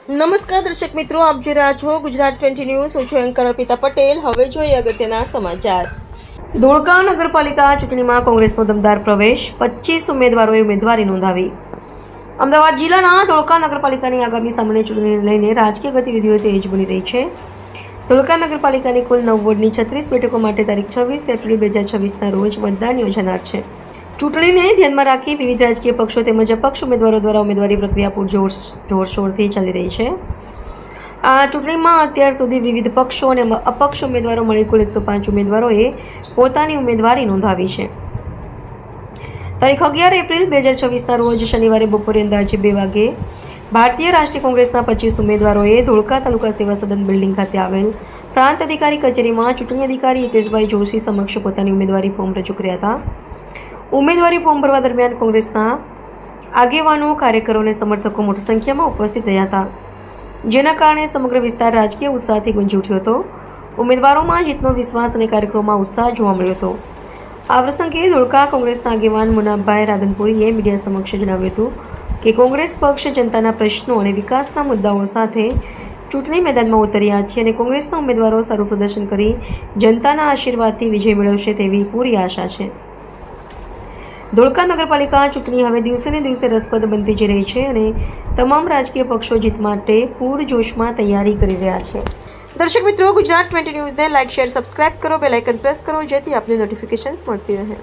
નમસ્કાર દર્શક મિત્રો, આપ જોઈ રહ્યા છો ગુજરાત 20 ન્યૂઝ. હું છું એન્કર અર્પિતા પટેલ. હવે જોઈએ અગત્યના સમાચાર. ધોળકા નગરપાલિકા ચૂંટણીમાં કોંગ્રેસનો દમદાર પ્રવેશ, 25 ઉમેદવારોએ ઉમેદવારી નોંધાવી. અમદાવાદ જિલ્લાના ધોળકા નગરપાલિકાની આગામી સામાન્ય ચૂંટણીને લઈને રાજકીય ગતિવિધિઓ તેજ બની રહી છે. ધોળકા નગરપાલિકાની કુલ 9 વોર્ડની 36 બેઠકો માટે તારીખ 26 એપ્રિલ 2026ના રોજ મતદાન યોજાનાર છે. ચૂંટણીને ધ્યાનમાં રાખી વિવિધ રાજકીય પક્ષો તેમજ અપક્ષ ઉમેદવારો દ્વારા ઉમેદવારી પ્રક્રિયા પૂરજોરશોરથી ચાલી રહી છે. આ ચૂંટણીમાં અત્યાર સુધી વિવિધ પક્ષો અને અપક્ષ ઉમેદવારો મળી કુલ 105 ઉમેદવારોએ પોતાની ઉમેદવારી નોંધાવી છે. તારીખ 11 એપ્રિલ 2026ના રોજ શનિવારે બપોરે અંદાજે 2 વાગે ભારતીય રાષ્ટ્રીય કોંગ્રેસના 25 ઉમેદવારોએ ધોળકા તાલુકા સેવા સદન બિલ્ડિંગ ખાતે આવેલ પ્રાંત અધિકારી કચેરીમાં ચૂંટણી અધિકારી હિતેશભાઈ જોશી સમક્ષ પોતાની ઉમેદવારી ફોર્મ રજૂ કર્યા હતા. ઉમેદવારી ફોર્મ ભરવા દરમિયાન કોંગ્રેસના આગેવાનો, કાર્યકરો અને સમર્થકો મોટી સંખ્યામાં ઉપસ્થિત રહ્યા હતા, જેના કારણે સમગ્ર વિસ્તાર રાજકીય ઉત્સાહથી ગુંજી ઉઠ્યો હતો. ઉમેદવારોમાં જીતનો વિશ્વાસ અને કાર્યક્રમોમાં ઉત્સાહ જોવા મળ્યો હતો. આ પ્રસંગે ધોળકા કોંગ્રેસના આગેવાન મુનાભાઈ રાધનપુરીએ મીડિયા સમક્ષ જણાવ્યું હતું કે કોંગ્રેસ પક્ષ જનતાના પ્રશ્નો અને વિકાસના મુદ્દાઓ સાથે ચૂંટણી મેદાનમાં ઉતર્યા છે અને કોંગ્રેસના ઉમેદવારો સારું પ્રદર્શન કરી જનતાના આશીર્વાદથી વિજય મેળવશે તેવી પૂરી આશા છે. ધોળકા નગરપાલિકા ચૂંટણી હવે દિવસે ને દિવસે રસપ્રદ બનતી જઈ રહી છે અને તમામ રાજકીય પક્ષો જીત માટે પૂરજોશમાં તૈયારી કરી રહ્યા છે. દર્શક મિત્રો, ગુજરાત 20 ન્યૂઝને લાઇક, શેર, સબસ્ક્રાઇબ કરો, બેલ આઇકન પ્રેસ કરો જેથી આપને નોટિફિકેશન્સ મળતી રહે.